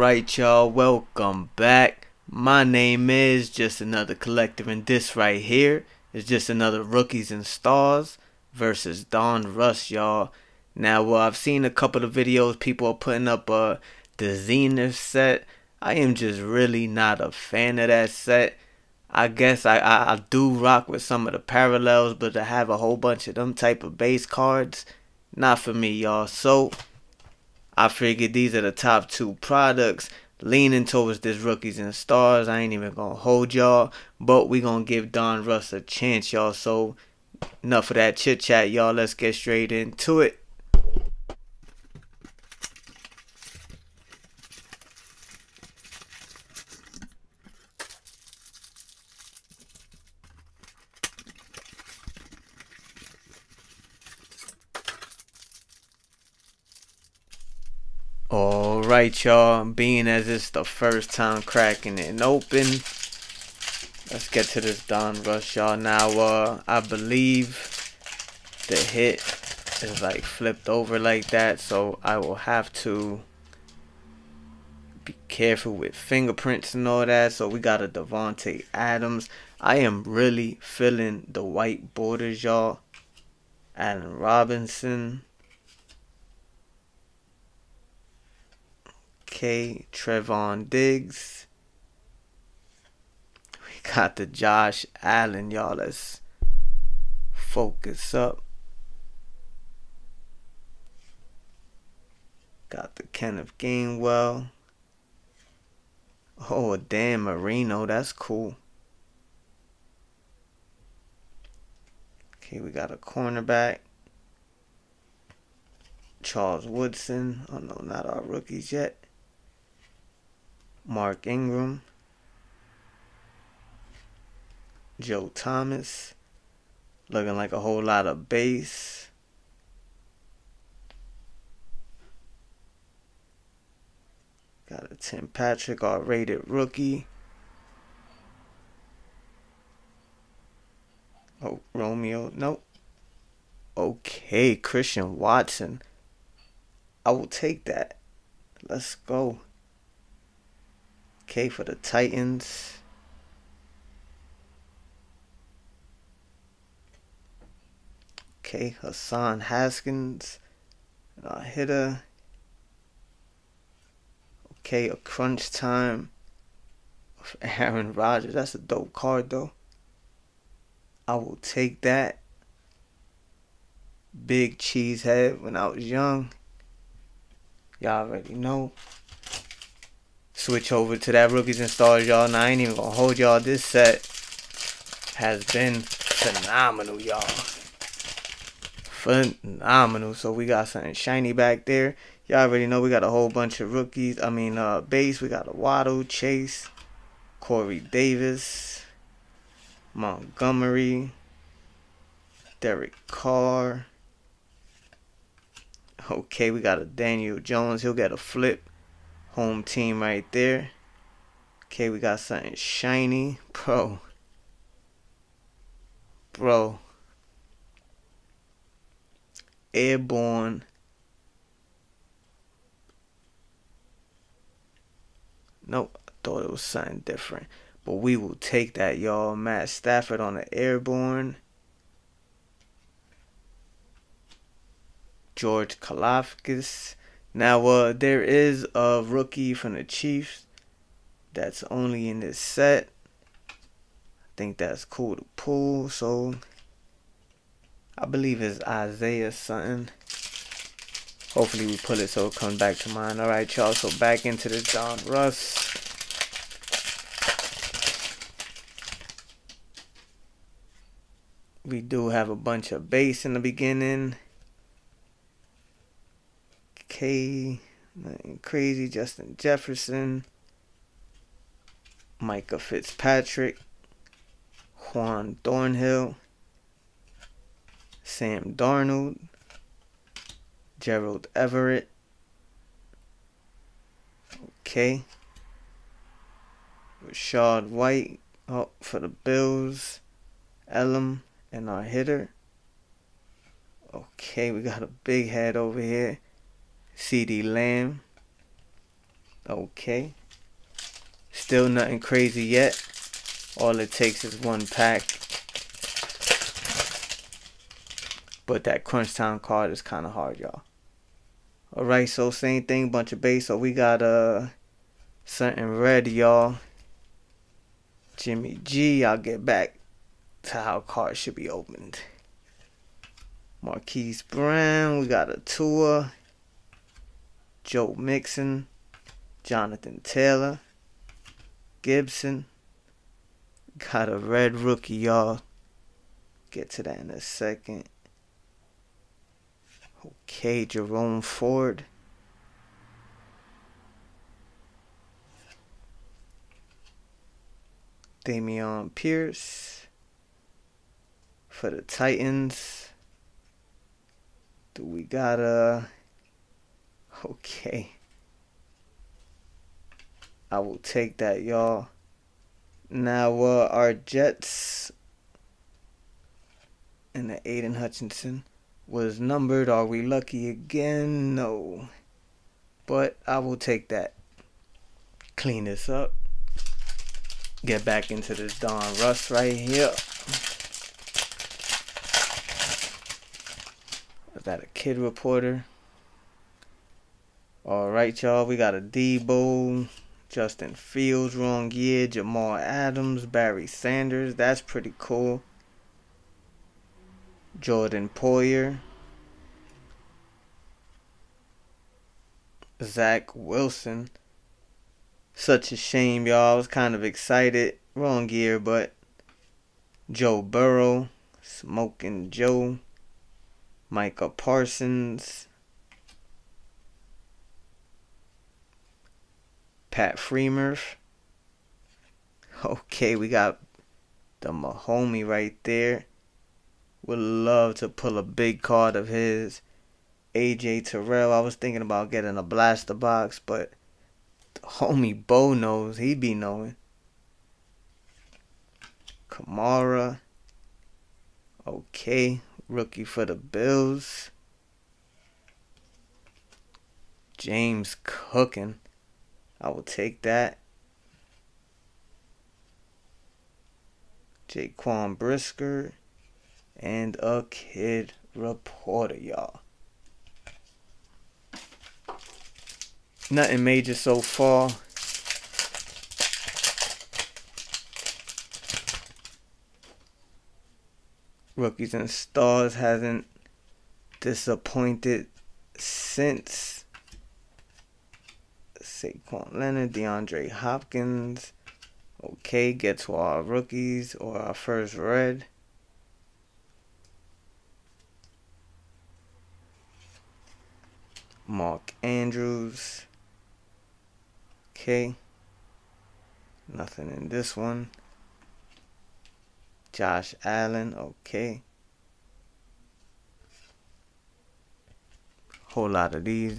Alright y'all, welcome back. My name is Just Another Collector, and this right here is just another Rookies and Stars versus Donruss, y'all. Now I've seen a couple of videos people are putting up the Zenith set. I am just really not a fan of that set. I guess I do rock with some of the parallels, but to have a whole bunch of them type of base cards, not for me, y'all. So I figured these are the top two products, leaning towards this Rookies and Stars. I ain't even gonna hold y'all, but we gonna give Donruss a chance, y'all. So enough of that chit chat, y'all. Let's get straight into it. Alright y'all, being as it's the first time cracking it open, let's get to this Donruss, y'all. Now I believe the hit is like flipped over like that, so I will have to be careful with fingerprints and all that. So we got a Devontae Adams. I am really feeling the white borders, y'all. Allen Robinson. Okay, Trevon Diggs. We got the Josh Allen, y'all. Let's focus up. Got the Kenneth Gainwell. Oh, Dan Marino. That's cool. Okay, we got a cornerback. Charles Woodson. Oh, no, not our rookies yet. Mark Ingram. Joe Thomas. Looking like a whole lot of base. Got a Tim Patrick, our rated rookie. Oh, Romeo. Nope. Okay, Christian Watson. I will take that. Let's go. Okay, for the Titans. Okay, Hassan Haskins. Our hitter. Okay, a crunch time of Aaron Rodgers. That's a dope card, though. I will take that. Big cheesehead when I was young. Y'all already know. Switch over to that Rookies and Stars, y'all. Now, I ain't even gonna hold y'all. This set has been phenomenal, y'all. Phenomenal. So we got something shiny back there. Y'all already know we got a whole bunch of rookies. Base. We got a Waddle, Chase, Corey Davis, Montgomery, Derek Carr. Okay, we got a Daniel Jones. He'll get a flip. Home team right there. Okay, we got something shiny. Bro. Airborne. Nope, I thought it was something different. But we will take that, y'all. Matt Stafford on the Airborne. George Kalafdis. Now, there is a rookie from the Chiefs that's only in this set. I think that's cool to pull. So, I believe it's Isaiah something. Hopefully we pull it so it comes back to mine. Alright, y'all. So, back into this Donruss. We do have a bunch of base in the beginning. Okay, nothing crazy. Justin Jefferson, Micah Fitzpatrick, Juan Thornhill, Sam Darnold, Gerald Everett. Okay, Rashad White for the Bills, Elam, and our hitter. Okay, we got a big head over here. CeeDee Lamb, Okay. Still nothing crazy yet. All it takes is one pack. But that crunch time card is kind of hard, y'all. Alright, so same thing, bunch of base. So we got something red, y'all. Jimmy G. I'll get back to how cards should be opened. Marquise Brown. We got a Tua. Joe Mixon. Jonathan Taylor. Gibson. Got a red rookie, y'all. Get to that in a second. Okay, Jerome Ford. Damian Pierce. For the Titans. Do we got okay. I will take that, y'all. Now our Jets and the Aiden Hutchinson was numbered. Are we lucky again? No. But I will take that. Clean this up. Get back into this Donruss right here. Was that a kid reporter? Alright, y'all. We got a Debo. Justin Fields, wrong year. Jamal Adams. Barry Sanders. That's pretty cool. Jordan Poyer. Zach Wilson. Such a shame, y'all. I was kind of excited. Wrong year, but Joe Burrow. Smoking Joe. Micah Parsons. Pat Freemurth. Okay, we got the Mahomie right there. Would love to pull a big card of his. AJ Terrell. I was thinking about getting a blaster box, but the homie Bo knows. He be knowing. Kamara. Okay. Rookie for the Bills. James Cookin. I will take that. Jaquan Brisker. And a kid reporter, y'all. Nothing major so far. Rookies and Stars hasn't disappointed since. Saquon Leonard, DeAndre Hopkins. Okay, get to our rookies or our first red. Mark Andrews. Okay. Nothing in this one. Josh Allen. Okay. Whole lot of these.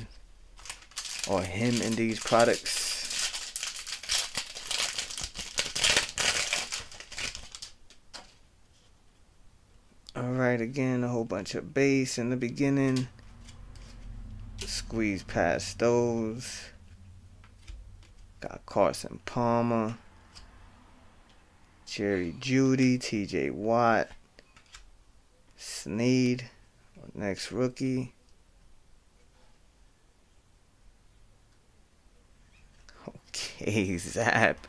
Or him in these products. Alright, again, a whole bunch of base in the beginning. Squeeze past those. Got Carson Palmer. Jerry Jeudy. TJ Watt. Snead. Next rookie. Okay, Zap.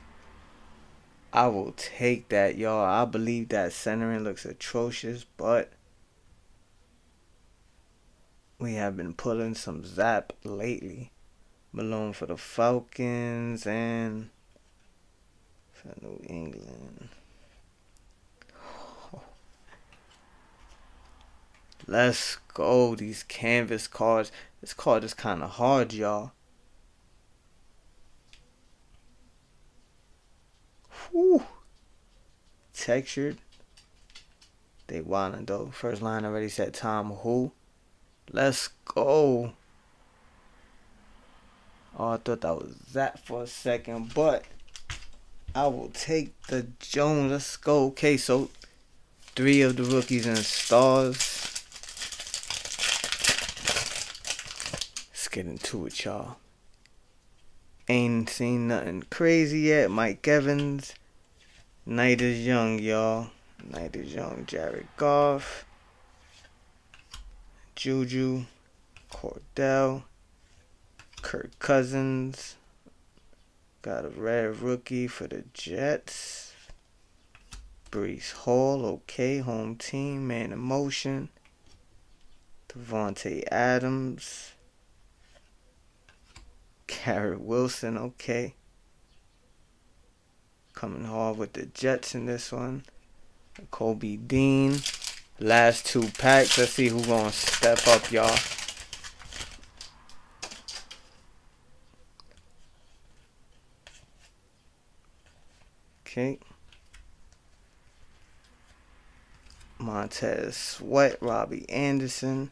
I will take that, y'all. I believe that centering looks atrocious, but we have been pulling some Zap lately. Malone for the Falcons and for New England. Let's go. These canvas cards. This card is kind of hard, y'all. Whew. Textured. They wildin' though. First line already said Tom Who. Let's go. Oh, I thought that was that for a second, but I will take the Jones. Let's go. Okay, so 3 of the Rookies and Stars. Let's get into it, y'all. Ain't seen nothing crazy yet. Mike Evans. Night is young, y'all. Night is young. Jared Goff. Juju. Cordell. Kirk Cousins. Got a red rookie for the Jets. Breece Hall, okay. Home team, man in motion. Devontae Adams. Garrett Wilson, okay. Coming hard with the Jets in this one. Kobe Dean. Last 2 packs. Let's see who's going to step up, y'all. Okay. Montez Sweat, Robbie Anderson.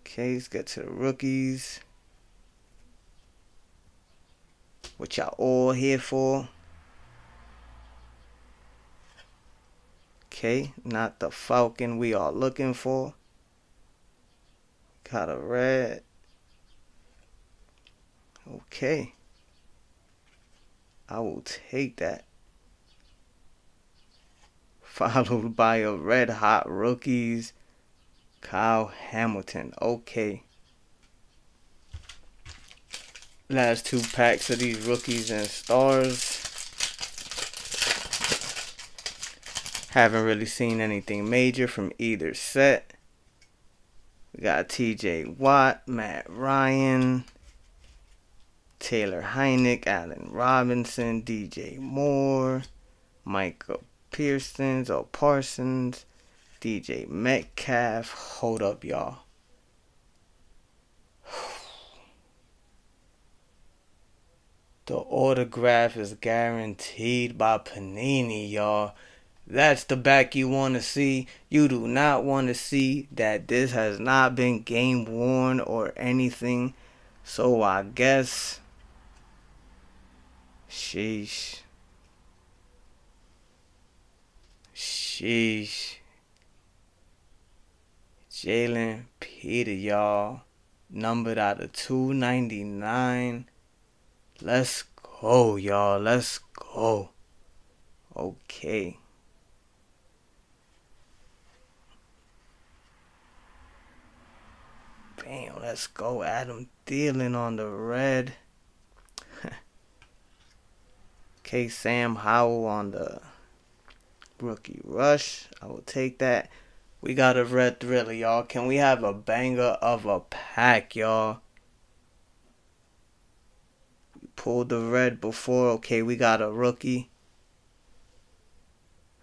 Okay, let's get to the rookies. What y'all all here for? Okay, not the Falcon we are looking for. Got a red. Okay. I will take that. Followed by a red hot rookies. Kyle Hamilton. Okay. Last 2 packs of these rookies and stars. Haven't really seen anything major from either set. We got TJ Watt, Matt Ryan, Taylor Heinicke, Allen Robinson, DJ Moore, Michael Parsons, DJ Metcalf. Hold up, y'all. The autograph is guaranteed by Panini, y'all. That's the back you want to see. You do not want to see that this has not been game worn or anything. So I guess, sheesh. Jalen Peter, y'all. Numbered out of 299. Let's go, y'all. Let's go. Okay. Bam, let's go. Adam Thielen on the red. Okay, Sam Howell on the rookie rush. I will take that. We got a red thriller, y'all. Can we have a banger of a pack, y'all? We pulled the red before. Okay, we got a rookie.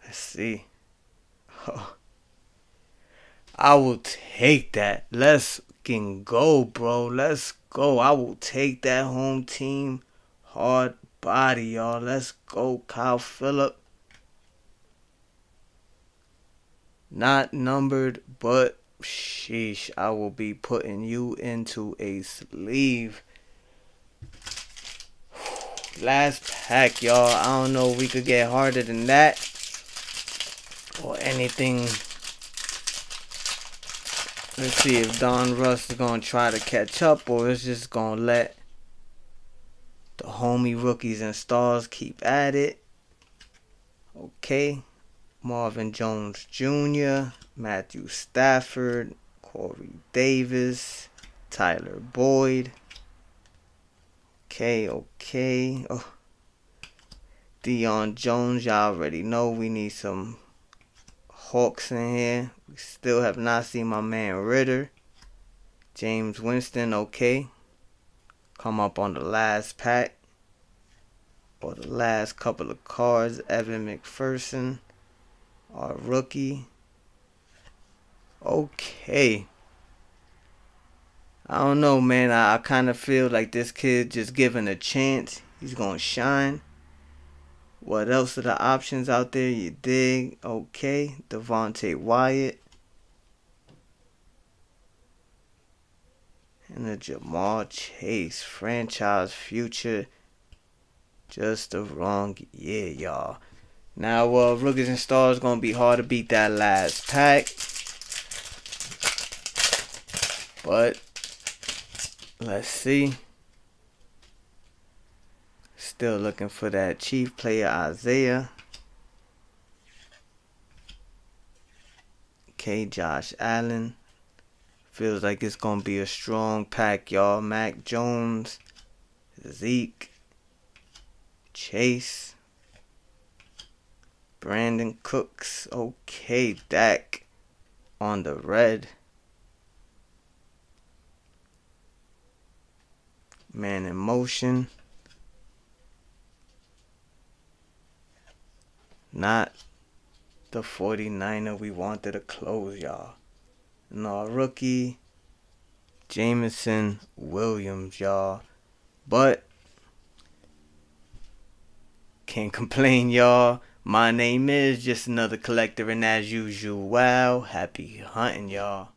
Let's see. Oh. I will take that. Let's go, bro. Let's go. I will take that home team hard body, y'all. Let's go, Kyle Phillip. Not numbered, but sheesh, I will be putting you into a sleeve. Last pack, y'all. I don't know if we could get harder than that or anything. Let's see if Donruss is going to try to catch up, or it's just going to let the homie rookies and stars keep at it. Okay. Marvin Jones Jr., Matthew Stafford, Corey Davis, Tyler Boyd. Okay. Oh. Deion Jones, y'all already know we need some Hawks in here. We still have not seen my man Ritter. James Winston, okay. Come up on the last pack. Or the last couple of cards. Evan McPherson, our rookie. Okay. I don't know, man. I kind of feel like this kid just given a chance. He's going to shine. What else are the options out there? You dig? Okay. Devontae Wyatt. And the Jamal Chase. Franchise future. Just the wrong year, y'all. Now, Rookies and Stars going to be hard to beat that last pack. But let's see. Still looking for that chief player, Isaiah. Okay, Josh Allen. Feels like it's going to be a strong pack, y'all. Mac Jones, Zeke, Chase, Brandon Cooks. Okay, Dak on the red. Man in motion. Not the 49er we wanted to close, y'all. No, rookie Jameson Williams, y'all. But can't complain, y'all. My name is just another collector, and as usual, wow, happy hunting, y'all.